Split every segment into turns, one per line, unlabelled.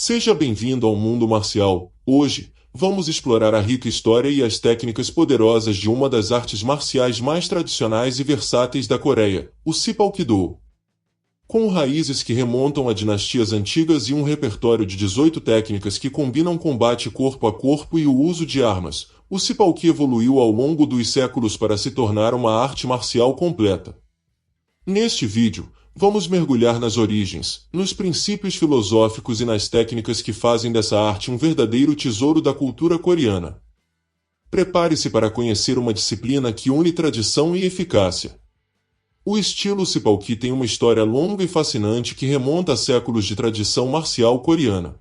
Seja bem-vindo ao mundo marcial. Hoje, vamos explorar a rica história e as técnicas poderosas de uma das artes marciais mais tradicionais e versáteis da Coreia, o Sipalkido. Com raízes que remontam a dinastias antigas e um repertório de 18 técnicas que combinam combate corpo a corpo e o uso de armas, o Sipalki evoluiu ao longo dos séculos para se tornar uma arte marcial completa. Neste vídeo, vamos mergulhar nas origens, nos princípios filosóficos e nas técnicas que fazem dessa arte um verdadeiro tesouro da cultura coreana. Prepare-se para conhecer uma disciplina que une tradição e eficácia. O estilo Sipalki tem uma história longa e fascinante que remonta a séculos de tradição marcial coreana.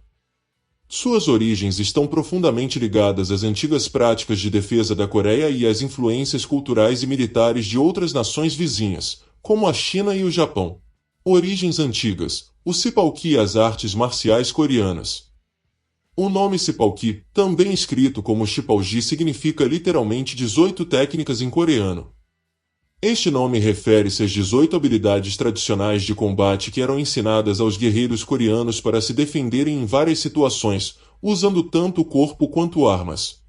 Suas origens estão profundamente ligadas às antigas práticas de defesa da Coreia e às influências culturais e militares de outras nações vizinhas, como a China e o Japão. Origens antigas, o Sipalki e as artes marciais coreanas. O nome Sipalki, também escrito como Shipalji, significa literalmente 18 técnicas em coreano. Este nome refere-se às 18 habilidades tradicionais de combate que eram ensinadas aos guerreiros coreanos para se defenderem em várias situações, usando tanto o corpo quanto armas.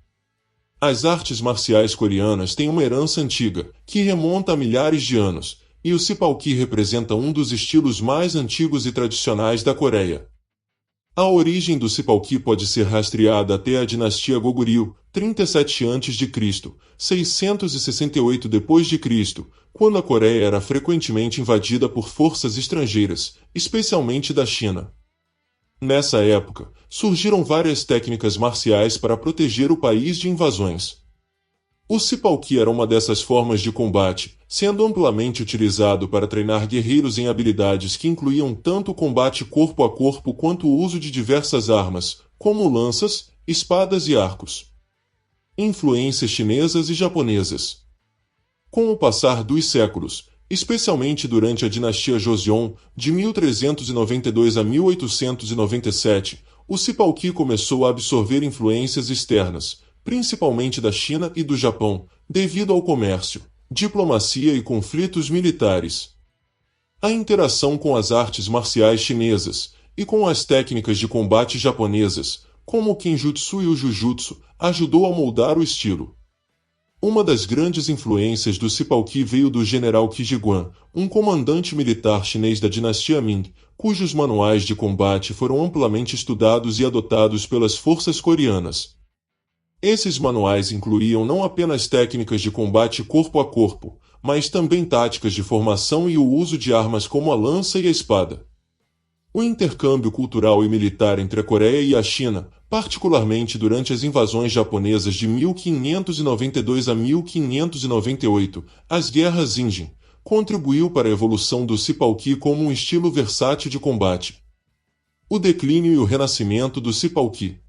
As artes marciais coreanas têm uma herança antiga, que remonta a milhares de anos, e o Sipalki representa um dos estilos mais antigos e tradicionais da Coreia. A origem do Sipalki pode ser rastreada até a dinastia Goguryeo, 37 a.C., 668 d.C., quando a Coreia era frequentemente invadida por forças estrangeiras, especialmente da China. Nessa época, surgiram várias técnicas marciais para proteger o país de invasões. O Sipalki era uma dessas formas de combate, sendo amplamente utilizado para treinar guerreiros em habilidades que incluíam tanto o combate corpo a corpo quanto o uso de diversas armas, como lanças, espadas e arcos. Influências chinesas e japonesas. Com o passar dos séculos, especialmente durante a dinastia Joseon, de 1392 a 1897, o Sipalki começou a absorver influências externas, principalmente da China e do Japão, devido ao comércio, diplomacia e conflitos militares. A interação com as artes marciais chinesas e com as técnicas de combate japonesas, como o Kenjutsu e o Jujutsu, ajudou a moldar o estilo. Uma das grandes influências do Sipalki veio do general Qi Jiguan, um comandante militar chinês da dinastia Ming, cujos manuais de combate foram amplamente estudados e adotados pelas forças coreanas. Esses manuais incluíam não apenas técnicas de combate corpo a corpo, mas também táticas de formação e o uso de armas como a lança e a espada. O intercâmbio cultural e militar entre a Coreia e a China, particularmente durante as invasões japonesas de 1592 a 1598, as Guerras Jin, contribuiu para a evolução do Sipalki como um estilo versátil de combate. O declínio e o renascimento do Sipalki.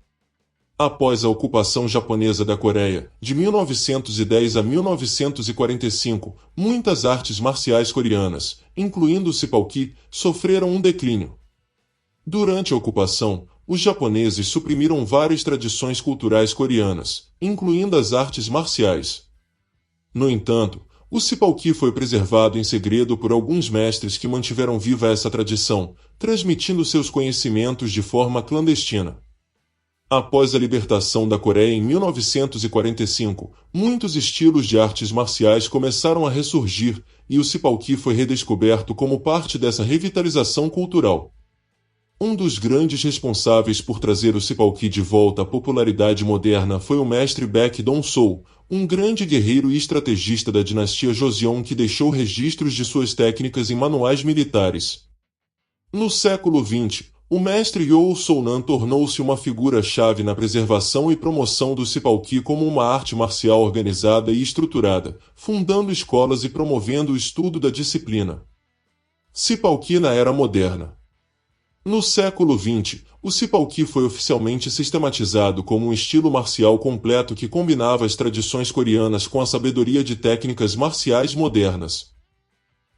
Após a ocupação japonesa da Coreia, de 1910 a 1945, muitas artes marciais coreanas, incluindo o Sipalki, sofreram um declínio. Durante a ocupação, os japoneses suprimiram várias tradições culturais coreanas, incluindo as artes marciais. No entanto, o Sipalki foi preservado em segredo por alguns mestres que mantiveram viva essa tradição, transmitindo seus conhecimentos de forma clandestina. Após a libertação da Coreia em 1945, muitos estilos de artes marciais começaram a ressurgir, e o Sipalki foi redescoberto como parte dessa revitalização cultural. Um dos grandes responsáveis por trazer o Sipalki de volta à popularidade moderna foi o mestre Baek Dong-soo, um grande guerreiro e estrategista da dinastia Joseon que deixou registros de suas técnicas em manuais militares. No século XX, o mestre Yoo Soo-nam tornou-se uma figura-chave na preservação e promoção do Sipalki como uma arte marcial organizada e estruturada, fundando escolas e promovendo o estudo da disciplina. Sipalki na Era Moderna. No século XX, o Sipalki foi oficialmente sistematizado como um estilo marcial completo que combinava as tradições coreanas com a sabedoria de técnicas marciais modernas.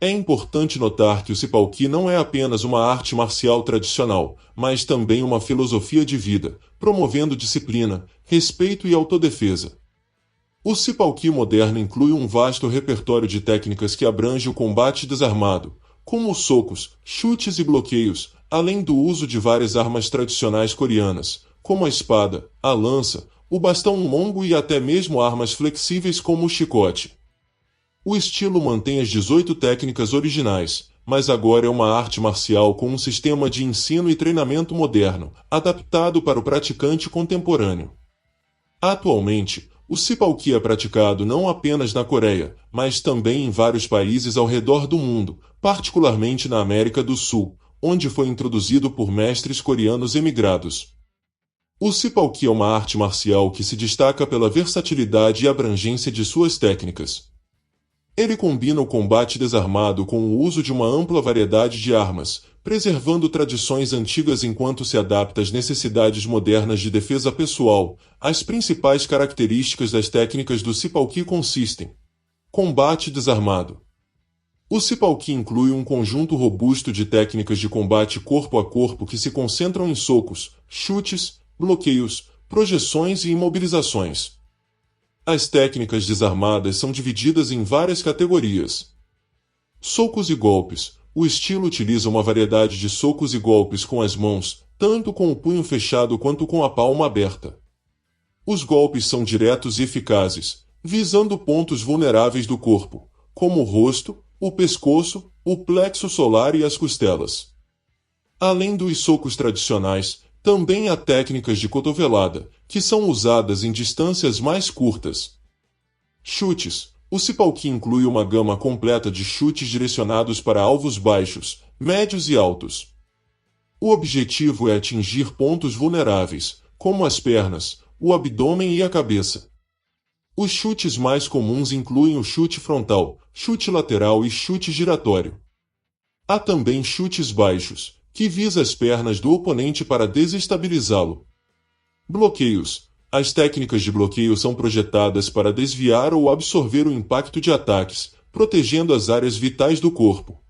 É importante notar que o Sipalki não é apenas uma arte marcial tradicional, mas também uma filosofia de vida, promovendo disciplina, respeito e autodefesa. O Sipalki moderno inclui um vasto repertório de técnicas que abrange o combate desarmado, como socos, chutes e bloqueios, além do uso de várias armas tradicionais coreanas, como a espada, a lança, o bastão longo e até mesmo armas flexíveis como o chicote. O estilo mantém as 18 técnicas originais, mas agora é uma arte marcial com um sistema de ensino e treinamento moderno, adaptado para o praticante contemporâneo. Atualmente, o Sipalki é praticado não apenas na Coreia, mas também em vários países ao redor do mundo, particularmente na América do Sul, onde foi introduzido por mestres coreanos emigrados. O Sipalki é uma arte marcial que se destaca pela versatilidade e abrangência de suas técnicas. Ele combina o combate desarmado com o uso de uma ampla variedade de armas, preservando tradições antigas enquanto se adapta às necessidades modernas de defesa pessoal. As principais características das técnicas do Sipalki consistem: combate desarmado. O Sipalki inclui um conjunto robusto de técnicas de combate corpo a corpo que se concentram em socos, chutes, bloqueios, projeções e imobilizações. As técnicas desarmadas são divididas em várias categorias. Socos e golpes. O estilo utiliza uma variedade de socos e golpes com as mãos, tanto com o punho fechado quanto com a palma aberta. Os golpes são diretos e eficazes, visando pontos vulneráveis do corpo, como o rosto, o pescoço, o plexo solar e as costelas. Além dos socos tradicionais, também há técnicas de cotovelada, que são usadas em distâncias mais curtas. Chutes. O Sipalki inclui uma gama completa de chutes direcionados para alvos baixos, médios e altos. O objetivo é atingir pontos vulneráveis, como as pernas, o abdômen e a cabeça. Os chutes mais comuns incluem o chute frontal, chute lateral e chute giratório. Há também chutes baixos, que visa as pernas do oponente para desestabilizá-lo. Bloqueios. As técnicas de bloqueio são projetadas para desviar ou absorver o impacto de ataques, protegendo as áreas vitais do corpo.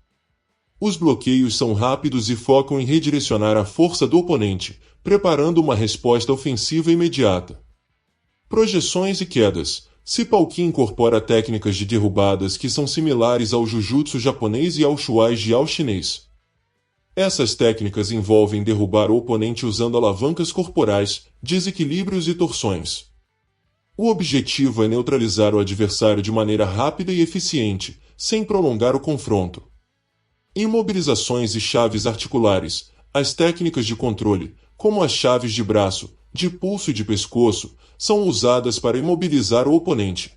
Os bloqueios são rápidos e focam em redirecionar a força do oponente, preparando uma resposta ofensiva imediata. Projeções e quedas. Sipalki incorpora técnicas de derrubadas que são similares ao Jujutsu japonês e ao Shuai-jiao chinês. Essas técnicas envolvem derrubar o oponente usando alavancas corporais, desequilíbrios e torções. O objetivo é neutralizar o adversário de maneira rápida e eficiente, sem prolongar o confronto. Imobilizações e chaves articulares. As técnicas de controle, como as chaves de braço, de pulso e de pescoço, são usadas para imobilizar o oponente.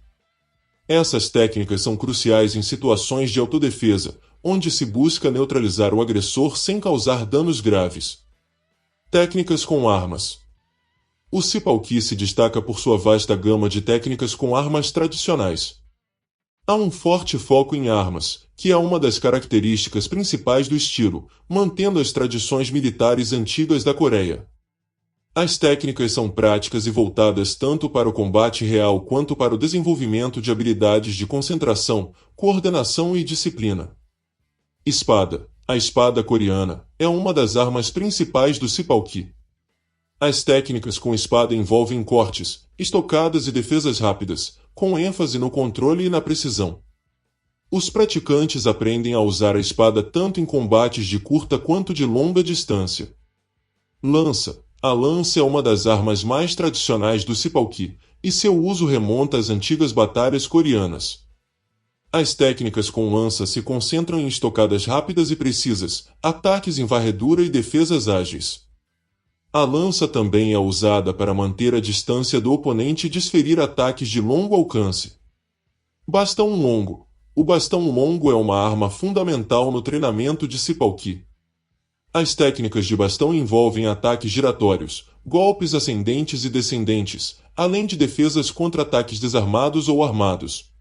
Essas técnicas são cruciais em situações de autodefesa, onde se busca neutralizar o agressor sem causar danos graves. Técnicas com armas. O Sipalki se destaca por sua vasta gama de técnicas com armas tradicionais. Há um forte foco em armas, que é uma das características principais do estilo, mantendo as tradições militares antigas da Coreia. As técnicas são práticas e voltadas tanto para o combate real quanto para o desenvolvimento de habilidades de concentração, coordenação e disciplina. Espada. A espada coreana é uma das armas principais do Sipalki. As técnicas com espada envolvem cortes, estocadas e defesas rápidas, com ênfase no controle e na precisão. Os praticantes aprendem a usar a espada tanto em combates de curta quanto de longa distância. Lança. A lança é uma das armas mais tradicionais do Sipalki, e seu uso remonta às antigas batalhas coreanas. As técnicas com lança se concentram em estocadas rápidas e precisas, ataques em varredura e defesas ágeis. A lança também é usada para manter a distância do oponente e desferir ataques de longo alcance. Bastão longo. O bastão longo é uma arma fundamental no treinamento de Sipalki. As técnicas de bastão envolvem ataques giratórios, golpes ascendentes e descendentes, além de defesas contra ataques desarmados ou armados.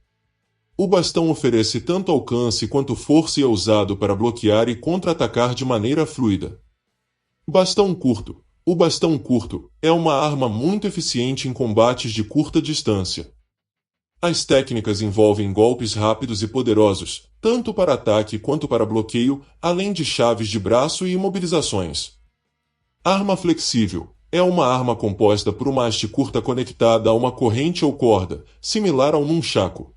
O bastão oferece tanto alcance quanto força e é usado para bloquear e contra-atacar de maneira fluida. Bastão curto. O bastão curto é uma arma muito eficiente em combates de curta distância. As técnicas envolvem golpes rápidos e poderosos, tanto para ataque quanto para bloqueio, além de chaves de braço e imobilizações. Arma flexível. É uma arma composta por uma haste curta conectada a uma corrente ou corda, similar ao nunchaku.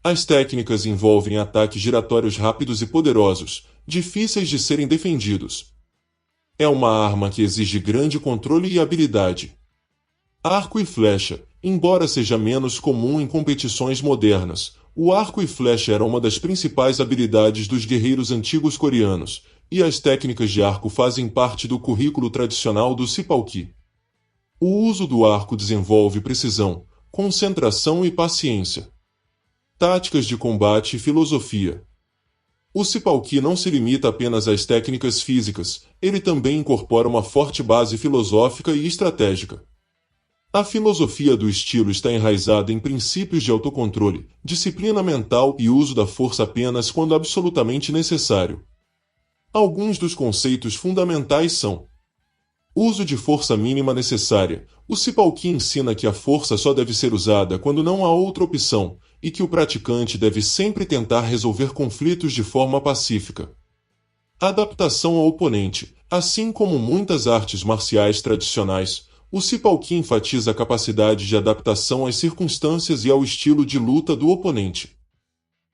As técnicas envolvem ataques giratórios rápidos e poderosos, difíceis de serem defendidos. É uma arma que exige grande controle e habilidade. Arco e flecha. Embora seja menos comum em competições modernas, o arco e flecha era uma das principais habilidades dos guerreiros antigos coreanos, e as técnicas de arco fazem parte do currículo tradicional do Sipalki. O uso do arco desenvolve precisão, concentração e paciência. Táticas de combate e filosofia. O Sipalki não se limita apenas às técnicas físicas, ele também incorpora uma forte base filosófica e estratégica. A filosofia do estilo está enraizada em princípios de autocontrole, disciplina mental e uso da força apenas quando absolutamente necessário. Alguns dos conceitos fundamentais são: uso de força mínima necessária. O Sipalki ensina que a força só deve ser usada quando não há outra opção, e que o praticante deve sempre tentar resolver conflitos de forma pacífica. Adaptação ao oponente. Assim como muitas artes marciais tradicionais, o Sipalki enfatiza a capacidade de adaptação às circunstâncias e ao estilo de luta do oponente.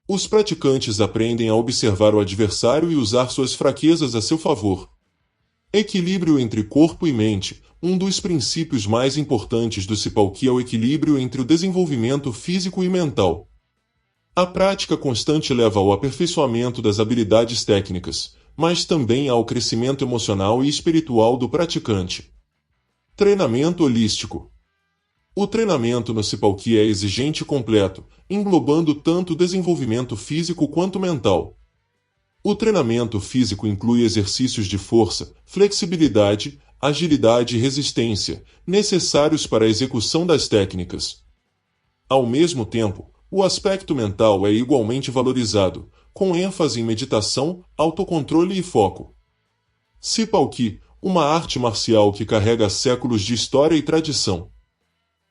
Os praticantes aprendem a observar o adversário e usar suas fraquezas a seu favor. Equilíbrio entre corpo e mente. Um dos princípios mais importantes do Sipalki é o equilíbrio entre o desenvolvimento físico e mental. A prática constante leva ao aperfeiçoamento das habilidades técnicas, mas também ao crescimento emocional e espiritual do praticante. Treinamento holístico. O treinamento no Sipalki é exigente e completo, englobando tanto o desenvolvimento físico quanto mental. O treinamento físico inclui exercícios de força, flexibilidade, agilidade e resistência, necessários para a execução das técnicas. Ao mesmo tempo, o aspecto mental é igualmente valorizado, com ênfase em meditação, autocontrole e foco. Sipalki, uma arte marcial que carrega séculos de história e tradição.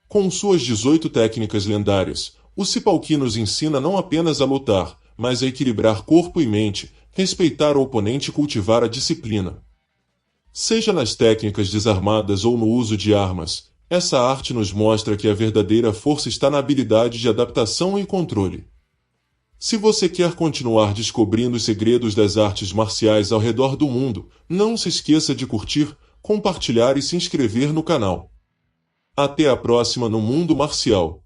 Com suas 18 técnicas lendárias, o Sipalki nos ensina não apenas a lutar, mas a equilibrar corpo e mente, respeitar o oponente e cultivar a disciplina. Seja nas técnicas desarmadas ou no uso de armas, essa arte nos mostra que a verdadeira força está na habilidade de adaptação e controle. Se você quer continuar descobrindo os segredos das artes marciais ao redor do mundo, não se esqueça de curtir, compartilhar e se inscrever no canal. Até a próxima no Mundo Marcial.